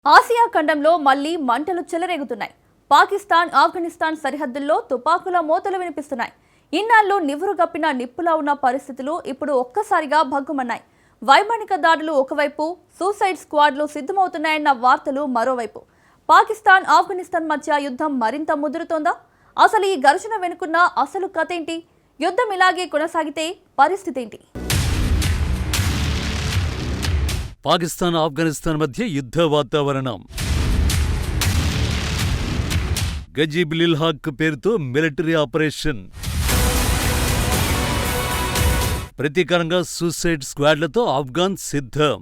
Asia ఖండంలో మళ్లీ మంటలు చెలరేగుతున్నాయి. పాకిస్తాన్, ఆఫ్ఘనిస్తాన్ సరిహద్దుల్లో తుపాకుల మోతలు వినిపిస్తున్నాయి. ఇన్నాళ్లు నివురుగప్పిన నిప్పులా ఉన్న పరిస్థితులు ఇప్పుడు ఒక్కసారిగా భగ్గుమన్నాయి. వైమానిక దాడులు ఒకవైపు, సూసైడ్ స్క్వాడ్లు సిద్ధమవుతున్నాయన్న వార్తలు మరోవైపు. పాకిస్తాన్, ఆఫ్ఘనిస్తాన్ మధ్య యుద్ధం మరింత ముదురుతోందా? అసలు ఈ ఘర్షణ వెనుకున్న అసలు కథేంటి? యుద్ధం ఇలాగే కొనసాగితే పరిస్థితి ఏంటి? పాకిస్తాన్, ఆఫ్ఘనిస్తాన్ మధ్య యుద్ధ వాతావరణం. గజీబ్-ఉల్-హక్ పేరుతో మిలిటరీ ఆపరేషన్. ప్రతీకారంగా సూసైడ్ స్క్వాడ్లతో ఆఫ్ఘాన్ సిద్ధం.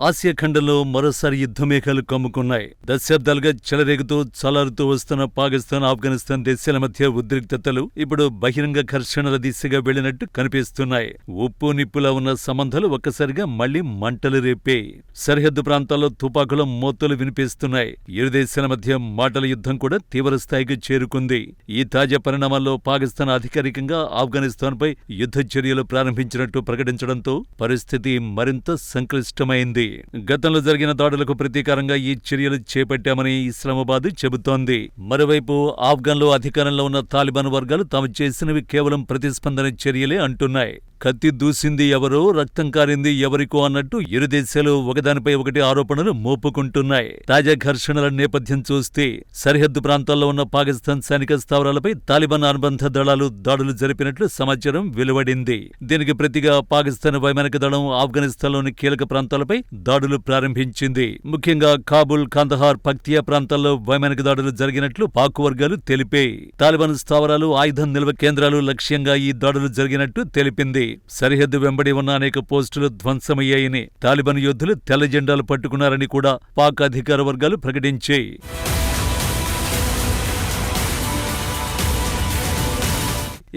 ఆసియా ఖండంలో మరోసారి యుద్ధమేఘాలు కమ్ముకున్నాయి. దశాబ్దాలుగా చెలరేగుతూ చలారుతూ వస్తున్న పాకిస్తాన్, ఆఫ్ఘనిస్తాన్ దేశాల మధ్య ఉద్రిక్తతలు ఇప్పుడు బహిరంగ ఘర్షణల దిశగా వెళ్లినట్టు కనిపిస్తున్నాయి. ఉప్పు నిప్పులా ఉన్న సంబంధాలు ఒక్కసారిగా మళ్లీ మంటలు రేపే. సరిహద్దు ప్రాంతాల్లో తుపాకుల మోతలు వినిపిస్తున్నాయి. ఇరు దేశాల మధ్య మాటల యుద్ధం కూడా తీవ్ర స్థాయికి చేరుకుంది. ఈ తాజా పరిణామాల్లో పాకిస్తాన్ అధికారికంగా ఆఫ్ఘనిస్తాన్పై యుద్ధ చర్యలు ప్రారంభించినట్టు ప్రకటించడంతో పరిస్థితి మరింత సంక్లిష్టమైంది. గతంలో జరిగిన దాడులకు ప్రతీకారంగా ఈ చర్యలు చేపట్టామని ఇస్లామాబాద్ చెబుతోంది. మరోవైపు ఆఫ్ఘన్లో అధికారంలో ఉన్న తాలిబాన్ వర్గాలు తాము చేసినవి కేవలం ప్రతిస్పందన చర్యలే అంటున్నాయి. కత్తి దూసింది ఎవరో, రక్తం కారింది ఎవరికో అన్నట్టు ఇరు దేశాలు ఒకదానిపై ఒకటి ఆరోపణలు మోపుకుంటున్నాయి. తాజా ఘర్షణల నేపథ్యం చూస్తే సరిహద్దు ప్రాంతాల్లో ఉన్న పాకిస్తాన్ సైనిక స్థావరాలపై తాలిబాన్ అనుబంధ దళాలు దాడులు జరిపినట్లు సమాచారం వెలువడింది. దీనికి ప్రతిగా పాకిస్తాన్ వైమానిక దళం ఆఫ్ఘనిస్తాన్లోని కీలక ప్రాంతాలపై దాడులు ప్రారంభించింది. ముఖ్యంగా కాబూల్, కాందహార్, పక్తియా ప్రాంతాల్లో వైమానిక దాడులు జరిగినట్లు పాక్ వర్గాలు తెలిపాయి. తాలిబాన్ స్థావరాలు, ఆయుధం నిల్వ కేంద్రాలు లక్ష్యంగా ఈ దాడులు జరిగినట్టు తెలిపింది. సరిహద్దు వెంబడి ఉన్న అనేక పోస్టులు ధ్వంసమయ్యాయని, తాలిబాన్ యోధులు తెల్ల జెండాలు పట్టుకున్నారని కూడా పాక్ అధికార వర్గాలు ప్రకటించాయి.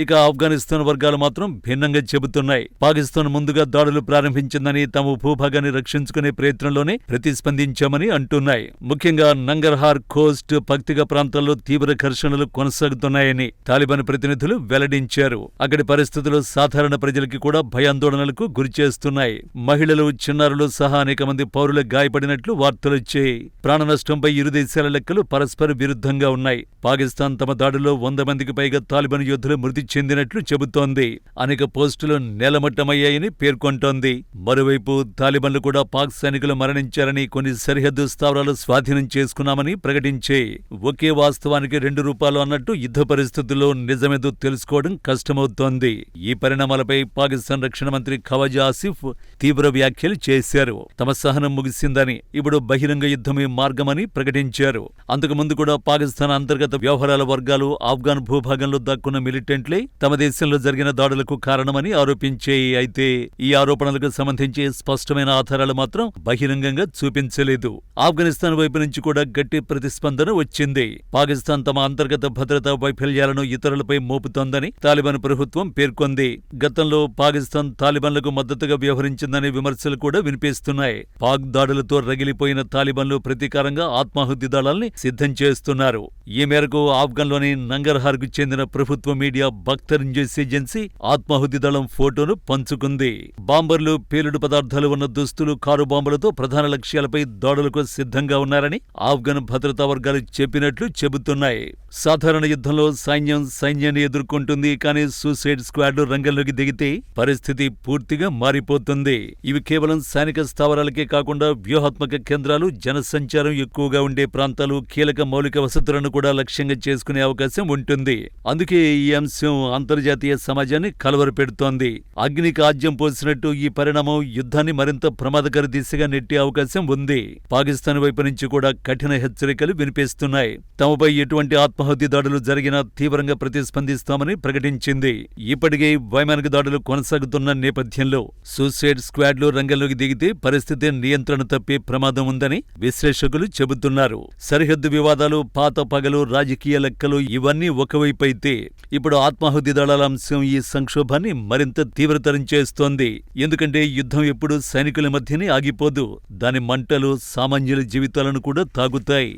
ఇక ఆఫ్ఘనిస్తాన్ వర్గాలు మాత్రం భిన్నంగా చెబుతున్నాయి. పాకిస్తాన్ ముందుగా దాడులు ప్రారంభించిందని, తమ భూభాగాన్ని రక్షించుకునే ప్రయత్నంలోనే ప్రతిస్పందించామని అంటున్నాయి. ముఖ్యంగా నంగర్హార్, ఖోస్ట్, పక్తిగా ప్రాంతాల్లో తీవ్ర ఘర్షణలు కొనసాగుతున్నాయని తాలిబాన్ ప్రతినిధులు వెల్లడించారు. అక్కడి పరిస్థితులు సాధారణ ప్రజలకి కూడా భయాందోళనలకు గురిచేస్తున్నాయి. మహిళలు, చిన్నారులు సహా అనేక మంది పౌరులు గాయపడినట్లు వార్తలొచ్చాయి. ప్రాణ నష్టంపై ఇరు దేశాల లెక్కలు పరస్పర విరుద్ధంగా ఉన్నాయి. పాకిస్తాన్ తమ దాడుల్లో 100 మందికి పైగా తాలిబాన్ యోధులు మృతి చెందినట్లు చెబుతోంది. అనేక పోస్టులు నేలమట్టమయ్యాయని పేర్కొంటోంది. మరోవైపు తాలిబాన్లు కూడా పాక్ సైనికులు మరణించారని, కొన్ని సరిహద్దు స్థావరాలు స్వాధీనం చేసుకున్నామని ప్రకటించాయి. ఒకే వాస్తవానికి 2 రూపాలు అన్నట్టు యుద్ధ పరిస్థితుల్లో నిజమేదో తెలుసుకోవడం కష్టమవుతోంది. ఈ పరిణామాలపై పాకిస్తాన్ రక్షణ మంత్రి ఖవాజా ఆసిఫ్ తీవ్ర వ్యాఖ్యలు చేశారు. తమ సహనం ముగిసిందని, ఇప్పుడు బహిరంగ యుద్ధమే మార్గమని ప్రకటించారు. అంతకుముందు కూడా పాకిస్తాన్ అంతర్గత వ్యవహారాల వర్గాలు ఆఫ్ఘాన్ భూభాగంలో దాక్కున్న మిలిటెంట్లే తమ దేశంలో జరిగిన దాడులకు కారణమని ఆరోపించాయి. అయితే ఈ ఆరోపణలకు సంబంధించి స్పష్టమైన ఆధారాలు మాత్రం బహిరంగంగా చూపించలేదు. ఆఫ్ఘనిస్తాన్ వైపు నుంచి కూడా గట్టి ప్రతిస్పందన వచ్చింది. పాకిస్తాన్ తమ అంతర్గత భద్రతా వైఫల్యాలను ఇతరులపై మోపుతోందని తాలిబాన్ ప్రభుత్వం పేర్కొంది. గతంలో పాకిస్తాన్ తాలిబాన్లకు మద్దతుగా వ్యవహరించిందనే విమర్శలు కూడా వినిపిస్తున్నాయి. పాక్ దాడులతో రగిలిపోయిన తాలిబాన్లు ప్రతీకారంగా ఆత్మాహుతి దళాల్ని సిద్ధం చేస్తున్నారు. ఈ మేరకు ఆఫ్ఘన్లోని నంగర్హార్కు చెందిన ప్రభుత్వ మీడియా బఖ్తర్ న్యూస్ ఏజెన్సీ ఆత్మాహుతి దళం ఫోటోను పంచుకుంది. బాంబర్లు, పేలుడు పదార్థాలు ఉన్న దుస్తులు, కారు బాంబులతో ప్రధాన లక్ష్యాలపై దాడులకు సిద్ధంగా ఉన్నారని ఆఫ్ఘన్ భద్రతా వర్గాలు చెప్పినట్లు చెబుతున్నాయి. సాధారణ యుద్ధంలో సైన్యాన్ని ఎదుర్కొంటుంది. కానీ సూసైడ్ స్క్వాడ్లు రంగంలోకి దిగితే పరిస్థితి పూర్తిగా మారిపోతుంది. ఇవి కేవలం సైనిక స్థావరాలకే కాకుండా వ్యూహాత్మక కేంద్రాలు, జనసంచారం ఎక్కువగా ఉండే ప్రాంతాలు, కీలక మౌలిక వసతులను కూడా లక్ష్యంగా చేసుకునే అవకాశం ఉంటుంది. అందుకే ఈ అంశం అంతర్జాతీయ సమాజాన్ని కలవరపెడుతోంది. అగ్నికి ఆజ్యం పోసినట్టు ఈ పరిణామం యుద్ధాన్ని మరింత ప్రమాదకర దిశగా నెట్టే అవకాశం ఉంది. పాకిస్తాన్ వైపు నుంచి కూడా కఠిన హెచ్చరికలు వినిపిస్తున్నాయి. తమపై ఎటువంటి ఆత్మాహుతి దాడులు జరిగినా తీవ్రంగా ప్రతిస్పందిస్తామని ప్రకటించింది. ఇప్పటికే వైమానిక దాడులు కొనసాగుతున్న నేపథ్యంలో సూసైడ్ స్క్వాడ్లు రంగంలోకి దిగితే పరిస్థితి నియంత్రణ తప్పే ప్రమాదం ఉందని విశ్లేషకులు చెబుతున్నారు. సరిహద్దు వివాదాలు, పాత పగలు, రాజకీయ లెక్కలు ఇవన్నీ ఒకవైపైతే ఇప్పుడు ఆత్మాహుతి దళాల అంశం ఈ సంక్షోభాన్ని మరింత తీవ్రతరం చేస్తోంది. ఎందుకంటే యుద్ధం ఎప్పుడూ సైనికుల మధ్యనే ఆగిపోదు. దాని మంటలు సామాన్యుల జీవితాలను కూడా తాగుతాయి.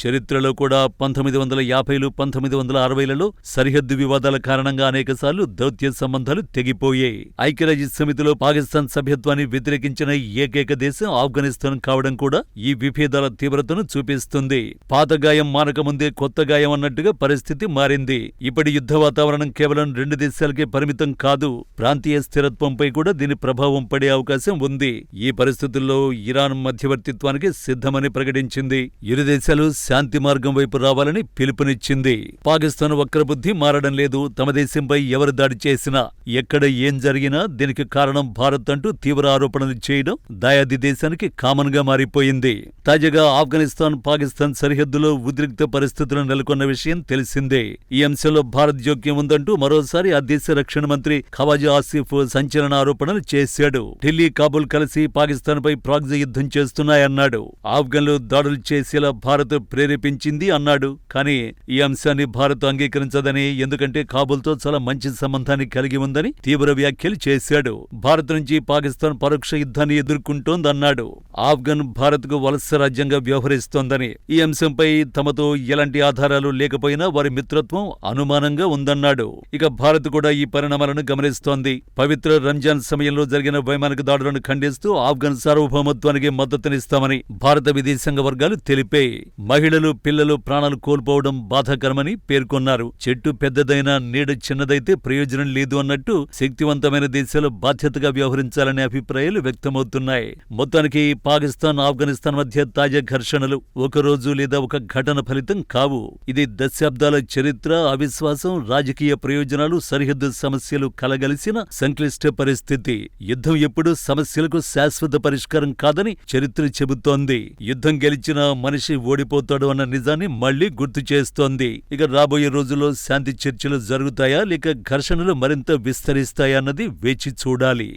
చరిత్రలో కూడా 1950లు 1960లలో సరిహద్దు వివాదాల కారణంగా అనేకసార్లు దౌత్య సంబంధాలు తెగిపోయాయి. ఐక్యరాజ్య సమితిలో పాకిస్తాన్ సభ్యత్వాన్ని వ్యతిరేకించిన ఏకైక దేశం ఆఫ్ఘనిస్తాన్ కావడం కూడా ఈ విభేదాల తీవ్రతను చూపిస్తుంది. పాత గాయం మానకముందే కొత్త గాయం అన్నట్టుగా పరిస్థితి మారింది. ఇప్పటి యుద్ధ వాతావరణం కేవలం 2 దేశాలకే పరిమితం కాదు, ప్రాంతీయ స్థిరత్వంపై కూడా దీని ప్రభావం పడే అవకాశం ఉంది. ఈ పరిస్థితుల్లో ఇరాన్ మధ్యవర్తిత్వానికి సిద్ధమని ప్రకటించింది. ఇరు దేశాలు శాంతి మార్గం వైపు రావాలని పిలుపునిచ్చింది. పాకిస్తాన్ వక్రబుద్ధి మారడం లేదు. తమ దేశంపై ఎవరు దాడి చేసినా, ఎక్కడ ఏం జరిగినా దీనికి కారణం భారత్ అంటూ తీవ్ర ఆరోపణలు చేయడం దాయాది దేశానికి కామన్ గా మారిపోయింది. తాజాగా ఆఫ్ఘనిస్తాన్ పాకిస్తాన్ సరిహద్దులో ఉద్రిక్త పరిస్థితులు నెలకొన్న విషయం తెలిసిందే. ఈ అంశంలో భారత్ జోక్యం ఉందంటూ మరోసారి ఆ దేశ రక్షణ మంత్రి ఖవాజా ఆసిఫ్ సంచలన ఆరోపణలు చేశాడు. ఢిల్లీ కాబూల్ కలిసి పాకిస్తాన్ పై ప్రాక్సీ యుద్ధం చేస్తున్నాయన్నాడు. ఆఫ్ఘన్లు దాడులు చేసేలా భారత్ ప్రేరేపించింది అన్నాడు. కానీ ఈ అంశాన్ని భారత్ అంగీకరించదని, ఎందుకంటే కాబూల్తో చాలా మంచి సంబంధాన్ని కలిగి ఉందని తీవ్ర వ్యాఖ్యలు చేశాడు. భారత్ నుంచి పాకిస్తాన్ పరోక్ష యుద్ధాన్ని ఎదుర్కొంటోందన్నాడు. ఆఫ్ఘన్ భారత్కు వలస రాజ్యంగా వ్యవహరిస్తోందని, ఈ అంశంపై తమతో ఎలాంటి ఆధారాలు లేకపోయినా వారి మిత్రత్వం అనుమానంగా ఉందన్నాడు. ఇక భారత్ కూడా ఈ పరిణామాలను గమనిస్తోంది. పవిత్ర రంజాన్ సమయంలో జరిగిన వైమానిక దాడులను ఖండిస్తూ ఆఫ్ఘన్ సార్వభౌమత్వానికి మద్దతునిస్తామని భారత విదేశాంగ వర్గాలు తెలిపాయి. మహిళలు, పిల్లలు ప్రాణాలు కోల్పోవడం బాధాకరమని పేర్కొన్నారు. చెట్టు పెద్దదైనా నీడ చిన్నదైతే ప్రయోజనం లేదు అన్నట్టు శక్తివంతమైన దేశాలు బాధ్యతగా వ్యవహరించాలనే అభిప్రాయాలు వ్యక్తమవుతున్నాయి. మొత్తానికి పాకిస్తాన్ ఆఫ్ఘనిస్తాన్ మధ్య తాజా ఘర్షణలు ఒక రోజు లేదా ఒక ఘటన ఫలితం కావు. ఇది దశాబ్దాల చరిత్ర, అవిశ్వాసం, రాజకీయ ప్రయోజనాలు, సరిహద్దు సమస్యలు కలగలిసిన సంక్లిష్ట పరిస్థితి. యుద్ధం ఎప్పుడూ సమస్యలకు శాశ్వత పరిష్కారం కాదని చరిత్ర చెబుతోంది. యుద్ధం గెలిచిన మనిషి ఓడిపోతాడు అన్న నిజాన్ని మళ్లీ గుర్తు చేస్తోంది. ఇక రాబోయే రోజుల్లో శాంతి చర్చలు జరుగుతాయా లేక ఘర్షణలు మరింత విస్తరిస్తాయా అన్నది వేచి చూడాలి.